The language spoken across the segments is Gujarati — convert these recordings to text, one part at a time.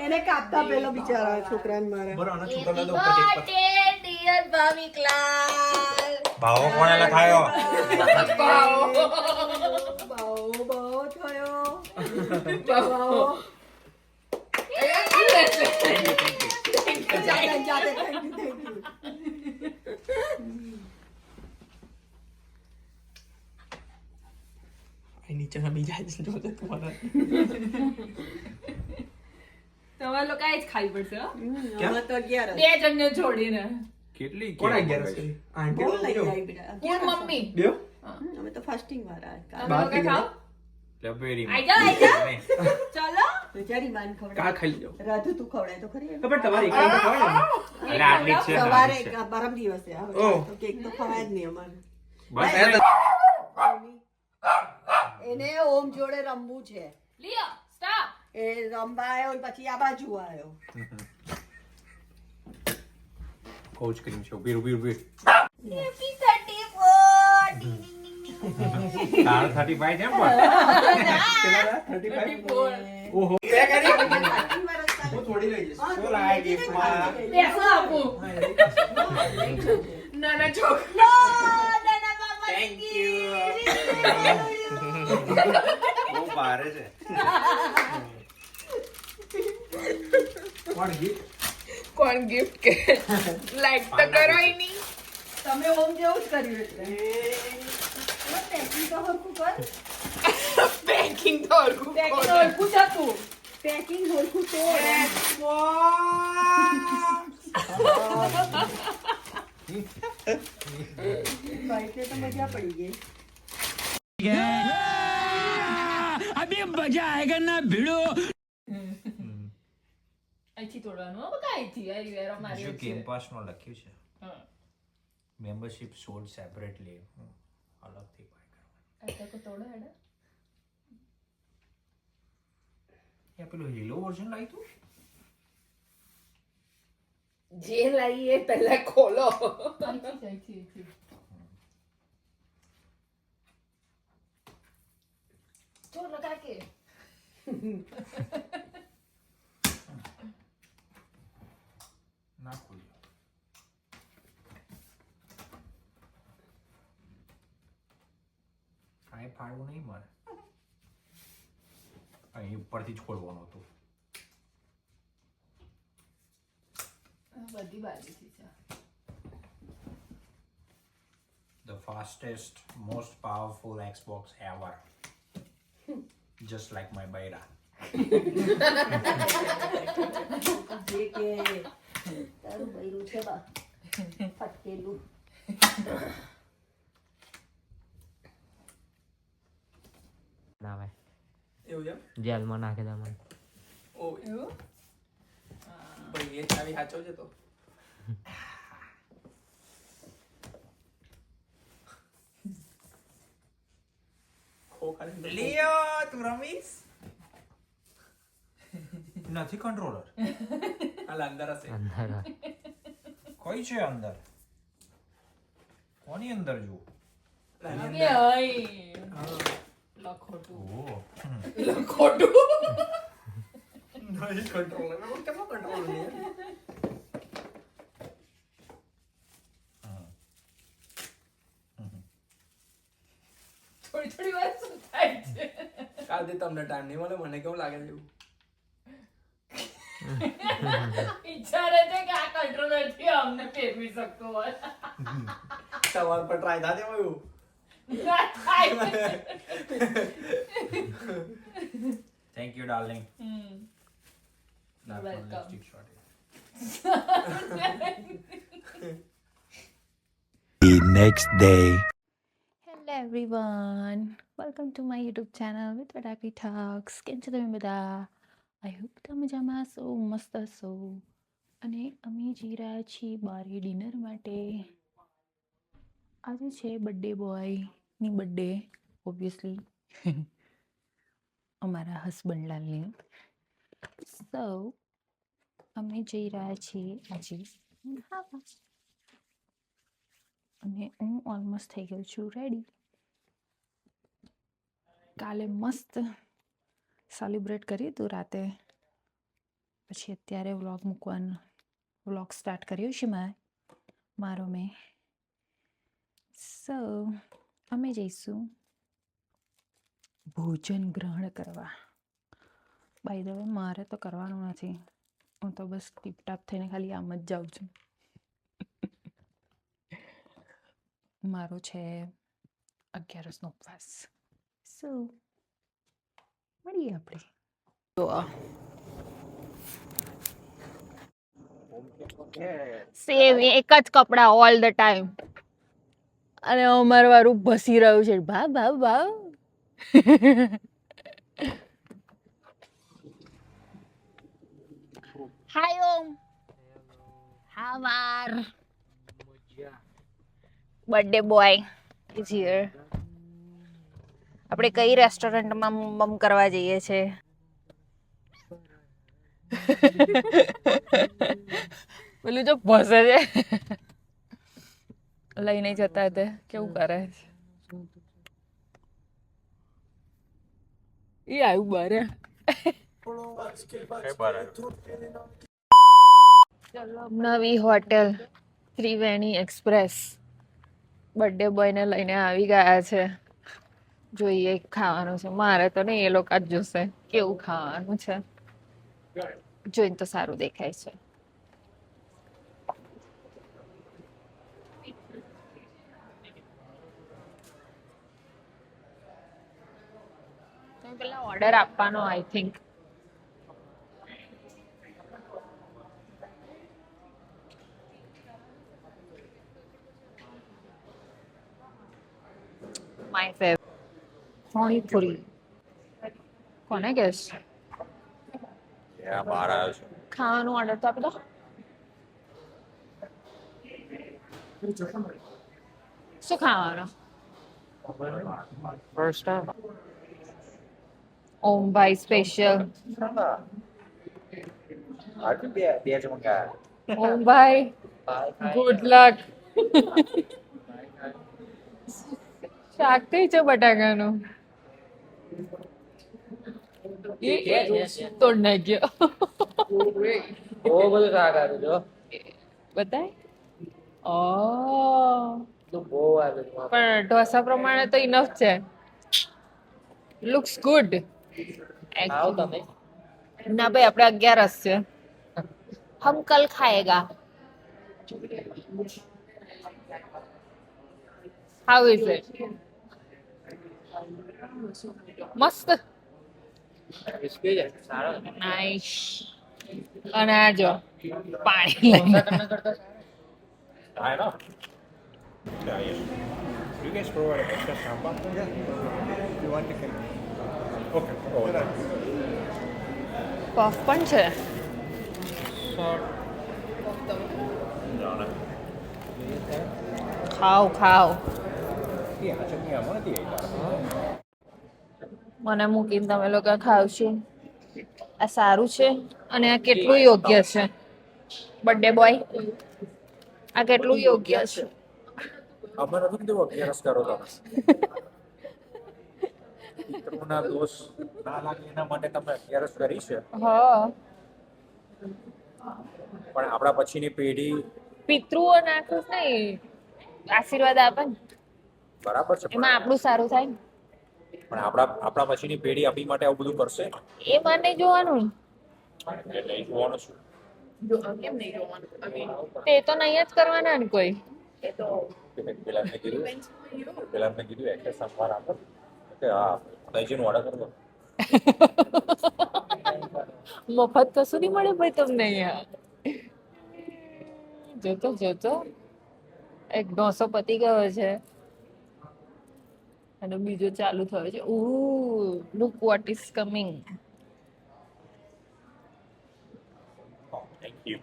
એને કાપતા પેલો બિચારા છોકરાને મારે. બરાબર છોકરાને દો ઉપર એક ડિયર ભાવિકલાલ. ભાવો કોણે લખાયો? બાવો થયો. બાવો. જાતે thank you. નીચે બીજા જ જોતે તમારા તમારે લોકો આજ ખાઈ પડશે હો. હવે તો 11 બે જણને છોડીને. કેટલી કોણ કેક 11 મંગાવી? છે? આંટી કોણ લઈ બોલો. જાય બેટા? કોણ મમ્મી? બેવ? અમે તો ફાસ્ટિંગ વાળા. તમે લોકો ખાઓ? લપેરી આઈ જાઓ, આઈ જાઓ. ચાલો. બેચારી માન કા ખવડાવ. ખાઈ લ્યો. રાધુ તું ખવડાય તો ખરી. ખબર તમારી એકલા તો ખવાય ને? અરે આટલી જ છે ને, સવારે આટલી જ છે. પરમ દિવસે આવે ઓહ. તો કેક તો ખવાય જ નહીં અમારે. બસ એને ઓમ જોડે રમવું છે. લિયો, સ્ટોપ. એ રમવા આવ્યો પછી આ બાજુ આવ્યો. કોચ ક્રીમ છે ઉભી ઉભી ઉભી હેપી 34. તાર 35 છે પણ કેટલા 35? ઓહો બે કરી હું થોડી લઈ જઈશ. શું લાય ગિફ્ટમાં? બેસો આપું. નાના છોકરો. નાના બાબા. થેન્ક યુ બહુ ભારે છે કોણ ગિફ્ટ? કોણ ગિફ્ટ કે લાઈક તો કરો એની. તમે ઓમ જેવું જ કર્યું એટલે. પેકિંગ તો હરખું કર. પેકિંગ તો હરખું પેકિંગ કરો. હરખું જ હતું. પેકિંગ હરખું તો. બાઈકે તો મજા પડી ગઈ. અહીંથી તોડવાનું હો બકા અહીંથી આ વેરો મારી જો છે. કેમ્પસમાં લખ્યું છે હા. મેમ્બરશિપ સોલ્ડ સેપરેટલી અલગથી બાય કરવાની આ તો તોડો હેડા. એ પેલું હીલો વર્ઝન લાવી તું જે લાવી એ પહેલા ખોલો. અહીંથી. જો લગા કે ના ખોલ્યો કાંઈ ફાળવું નહીં મારે અહીં ઉપરથી જ ખોલવાનું હતું બધી બાજુથી છે. the fastest most powerful Xbox ever just like my baira જે કે તારું બૈરું છે બા ફટકેલું. નાવે એવું છે? જેલમાં નાખે તમને. ઓ એવું? ભાઈ એ ચાવી સાચવજે તો. લિયો તું રમીશ? નથી કંટ્રોલર હાલ અંદર હશે. અંદર કઈ છે અંદર કોની અંદર જુઓ આની કે અંદર. હઈ હા. લખોટું. ઓહ લખોટું. નહીં કંટ્રોલર. કેમ કંટ્રોલર નહીં? થોડી વાર શું થાય છે? કાલથી તમને ટાઈમ નહીં મળે. મને કેવું લાગે છે એવું? વિચારે છે કે આ કંટ્રોલર થી અમને ફેરવી શકતો હોય. સવાર પર ટ્રાય થા દેવો એવું. ના થાય. Thank you darling hmm. Welcome. Lipstick shot The next day. Hello everyone, welcome to my YouTube channel with વડાકી ઠાક્સ. કેમ છો તમે બધા? આઈ હોપ તમે મજામાં હશો, મસ્ત હશો. અને અમે જઈ રહ્યા છીએ બારે ડિનર માટે. આજે છે બર્થડે બોયની બર્થડે, ઓબ્વિયસલી અમારા હસબન્ડલાલની. સો અમે જઈ રહ્યા છીએ આજે ખાવા. અને હું ઓલમોસ્ટ થઈ ગઈ છું રેડી. કાલે મસ્ત સેલિબ્રેટ કર્યું હતું રાતે પછી અત્યારે વ્લોગ સ્ટાર્ટ કર્યો છે મારો મેં. સો અમે જઈશું ભોજન ગ્રહણ કરવા. બાય ધ વે મારે તો કરવાનું નથી, હું તો બસ ટીપટાપ થઈને ખાલી આમ જ જાઉં છું. મારો છે 11નો ઉપવાસ. સો મળીએ આપણે. સેમ એક જ કપડા ઓલ ધ ટાઈમ, અને અમારું વારું ભસી રહ્યું છે. ભાવ હાય ઓમ, હાવાર બર્થડે બોય ઇઝ હિયર. આપણે કઈ રેસ્ટોરન્ટમાં મમ કરવા જઈએ છે? પેલું જો ભસે છે લઈને જતા હતા, કેવું કરે છે એ આવ્યું બારે. નવી હોટેલ ત્રિવેણી એક્સપ્રેસ બર્થડે બોયને લઈને આવી ગયા છે. જોઈએ ખાવાનું છે. મારે તો નહીં, એ લોકો જ જોશે કેવું ખાવાનું છે. જોઈને તો સારું દેખાય છે. પેલા ઓર્ડર આપવાનો I think. My favourite panipuri. કોને કહેશ? બહાર આવ્યો છું. ખાવાનું ઓર્ડર તો આપી દો. શું ખાવાનું? ઓમ ભાઈ સ્પેશિયલ. બે જ મંગાયા. ઓમ ભાઈ ગુડ લક. શાક કઈ છે બટાકાનું? તોડ નાખ્યો. બહુ બધું શાક આવ્યું જો. બતાય. ઓ બહુ આવ્યું. પણ ઢોસા પ્રમાણે તો ઇનફ છે. Looks good. આવો તમે. ના ભાઈ, આપણે 11 છે. હમ કલ ખાએગા. How is it? મસ્ત. ક્રિસ્પી છે. સારો. નાઈસ. અને આ જો પાણી લઈને. I know. Yeah, yes. You guys provide extra champagne? Yeah. You want to Okay. Oh, that. Puff પણ છે. ખાવ. Yeah, ચટણી આમાં નથી આવી. મને મૂકીને તમે લોકો ખાવશો. આ સારું છે. અને આ કેટલું યોગ્ય છે બર્થડે બોય? આ કેટલું યોગ્ય છે? અમે નથી કીધું અભ્યાસ કરો તમે. પિતૃના દોષ ના લાગે એના માટે તમે અભ્યાસ કરી છે. હા, પણ આપણા પછીની પેઢી પિતૃઓ નાખું નહીં, આશીર્વાદ આપે ને, બરાબર છે, એમાં આપણું સારું થાય ને. પણ આપણા પછીની પેઢી આપણી માટે આવું બધું કરશે. એ મને જોવાનું એટલે નહીં જોવાનું શું? તે તો નહીં જ કરવાના ને કોઈ. પેલા મેં કીધું એટલે સંભાર આપો કે હા તૈજીનું ઓર્ડર કરવો. મફત કશું નહીં મળે ભાઈ તમને અહીંયા. જોતો એક ઢોસો પતી ગયો છે અને બીજો ચાલુ થયો છે. Look what is coming. Thank you.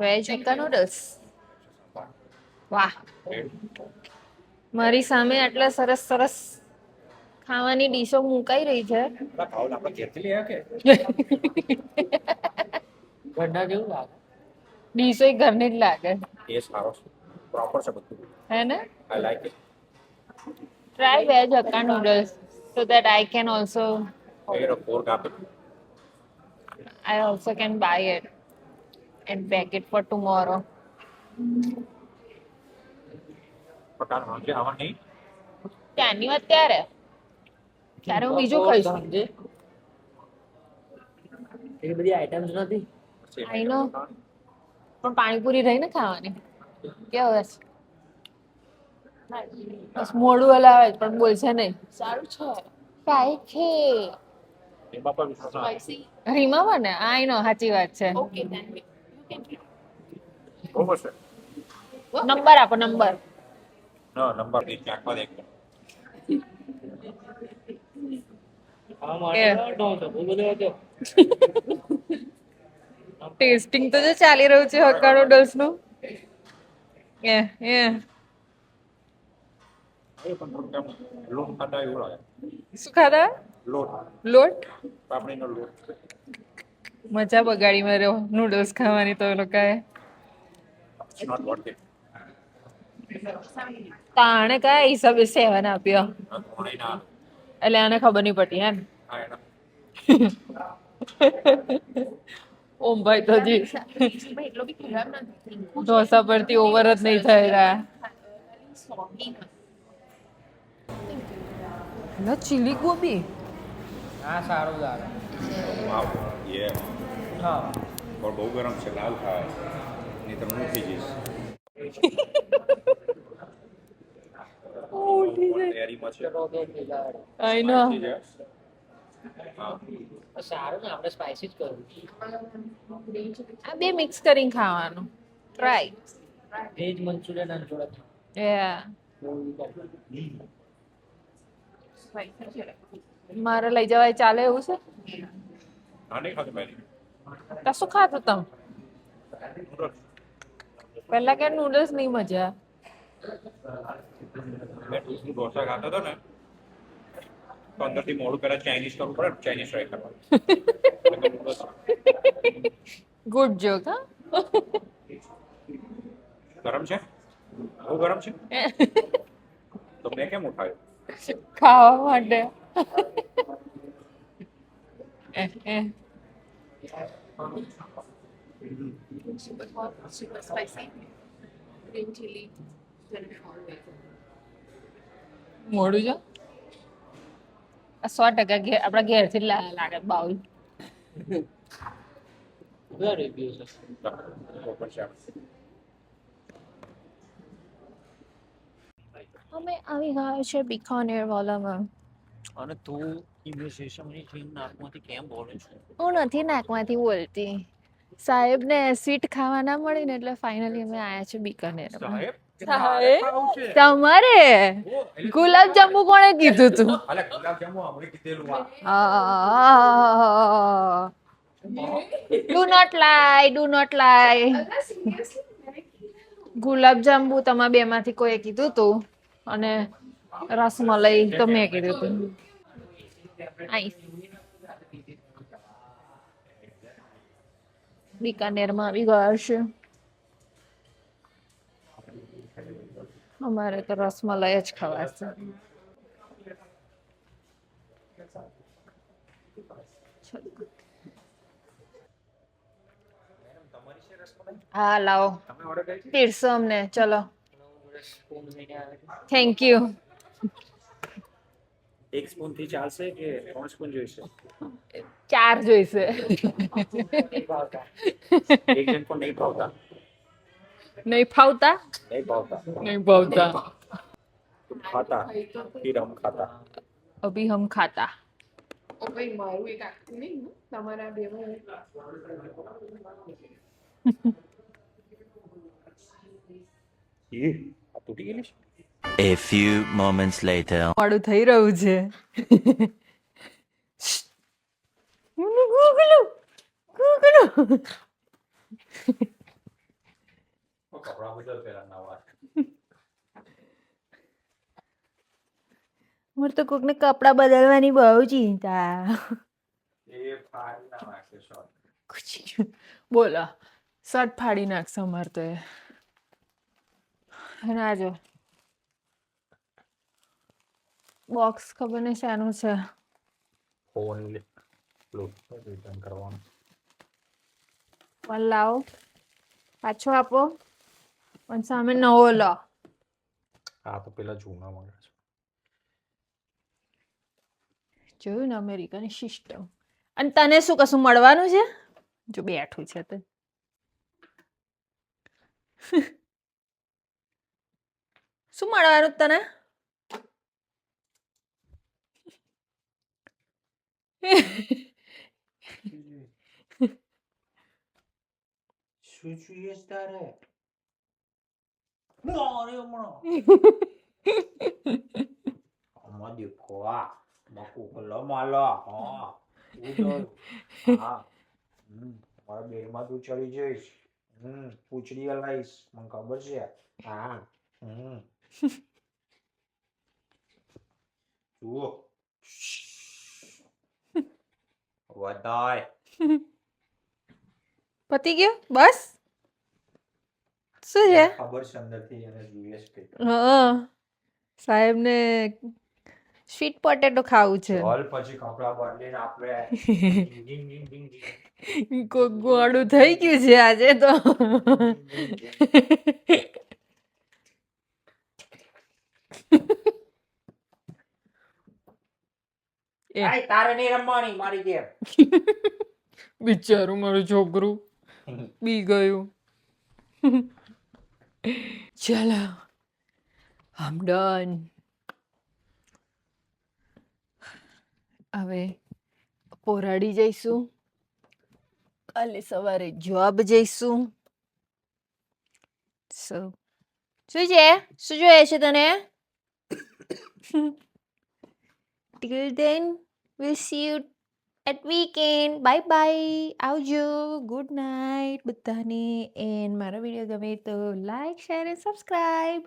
Veg hakka noodles. વાહ, મારી સામે આટલા સરસ ખાવાની ડીશો મુકાઈ રહી છે. આપણે ઘેરથી લઈ આવ્યા કે ગંડા જેવું લાગે. ડીશો ઘરની જ લાગે. એ સારો છે, પ્રોપર છે બધું. હે ને? I like it. Try veg hakka noodles so that I can also. A pork આપે. I also can buy it and pack it for tomorrow. Pathan સાંજે આવવા નહીં ત્યાંની વાત ત્યારે ત્યારે હું બીજું ખાઈશ. સમજે એ બધી આઈટમ્સ નથી. I know. પણ પાણીપુરી રહી ને ખાવાની કેવું હશે? બસ મોડું હલાવે છે, પણ બોલશે નહીં. સારું છે કાંઈ છે એમાં પણ વિશ્વાસ ના આવે. રીમા બને આઈ નો સાચી વાત છે. બરોબર છે નંબર આપો નંબર. ના નંબર ની ચાકવા દે ટેસ્ટિંગ તો જે ચાલી રહ્યું છે હક્કા નૂડલ્સ નું. એ લોટ ખાતા એવું લાગે શું ખાધા? લોટ લોટ. પાપડીનો લોટ મજા બગાડી માર્યો નૂડલ્સ ખાવાની તો એ લોકોએ. નોટ વર્થ ઇટ તાણે કયા હિસાબે 7 આપ્યો કોણે ના એટલે આને ખબર નહીં પડી હે ને? આ એના ઓમ ભાઈ તો જી ઢોસા પરથી ઓવર જ નહીં થઈ રહ્યા. Hello chilli gobi. હા સારું લાગે. વાવ યે હા પણ બહુ ગરમ છે લાલ ખાય નહીં તો હું થઈ જઈશ તૈયારીમાં છે આઈ નો. સારું ને આપણે સ્પાઈસી જ કરવું. આ બે મિક્સ કરીને ખાવાનું ટ્રાય. વેજ મંચુરિયન અને જોડે મારે લઈ જવાય ચાલે એવું છે? હા નહીં ખાતું પહેલી કશું ખાતું તમે પહેલા કે નૂડલ્સ નહીં મજા? મેં ઢોસા ખાતો હતો ને તો અંદરથી મોડું પહેલા ચાઇનીઝ કરવું પડે ચાઇનીઝ ટ્રાય કરવાનું ગુડ જોક. હા ગરમ છે બહુ ગરમ છે તો મેં કેમ ઉઠાવ્યો ખાવા માટે. મોડું છે આ 100% આપણા ઘેરથી જ લાગે બાઉલ. રિવ્યુ છે. અમે આવી ગયા છે બિકાનેર વાલામાં. અને તું ઇન્વેસ્ટિગેશનની ટીમ નાકમાંથી કેમ બોલે છે? હું નથી નાકમાંથી બોલતી. સાહેબને સ્વીટ ખાવા ના મળી ને એટલે ફાઇનલી અમે આયા છે બિકાનેરમાં. સાહેબ તમારે ગુલાબજાંબુ કોણે કીધું તું? અલે ગુલાબજાંબુ આપણે કીધેલું ડુ નોટ લાય. ગુલાબજાંબુ તમારા બે માંથી કોઈએ કીધું તું અને રસમલાઈ તો મેં કીધું તું. બિકાનેરમાં આવી ગયા છે. અમારે તો રસમલાઈ જ ખવાશે. હા લાવો પીરસો અમને. ચલો થેન્ક યુ. એક સ્પૂન થી ચાલશે કે 3 સ્પૂન જોઈશે 4 જોઈશે. એક જણ પણ નહીં ભાવતા નહીં ફાવતા. तुम खाता फिर हम खाता અભી હમ ખાતા. ये આ તૂટી ગયેલી છે A few moments later. મોડું થઈ રહ્યું છે. કપડા બદલ પેલા નવા મારે તો કોકને કપડા બદલવાની બહુ ચિંતા. એ ફાડી ના નાખે શોર્ટ બોલો શર્ટ ફાડી નાખશે અમારે તો. ના જો બોક્સ ખબર નહીં શાનું છે. ફોન રિટર્ન કરવાનું ફોન લાવો, પાછો આપો અને સામે નવો લો. આ તો પેલા જૂના મંગાવ્યા છે. જોયું ને અમેરિકાની સિસ્ટમ. અને તને શું કશું મળવાનું છે? જો બેઠું છે તે. શું મળવાનું તને? શું જોઈએ છે તારે? આમાં દેખો આ મકુ કલો માલો હા ઉડો હા મારા બેડમાં તું ચડી જઈશ પૂછડી હલાઈશ મને ખબર છે હા જુઓ વધાય પતી ગયો બસ. શું છે? ખબર છે અંદરથી એને જોઈએ છે હા સાહેબ ને સ્વીટ પોટેટો ખાવું છે. ચાલ પછી કપડા બદલીને આપણે ગોળું થઈ ગયું છે આજે તો. તારે નહીં રમવાની મારી ગેમ. બિચારું મારું છોકરું બી ગયું. ચાલો આમ ડન. હવે પોરાડી જઈશું, કાલે સવારે જોબ જઈશું. શું છે? શું જોઈએ છે તને? Till then, we'll see you at weekend. Bye bye. આવજો. Good night બધાને. એન્ડ મારો વિડીયો ગમે તો લાઈક, શેર અને સબસ્ક્રાઈબ.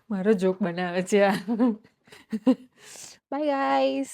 મારો જોક બનાવે છે આ. Bye guys.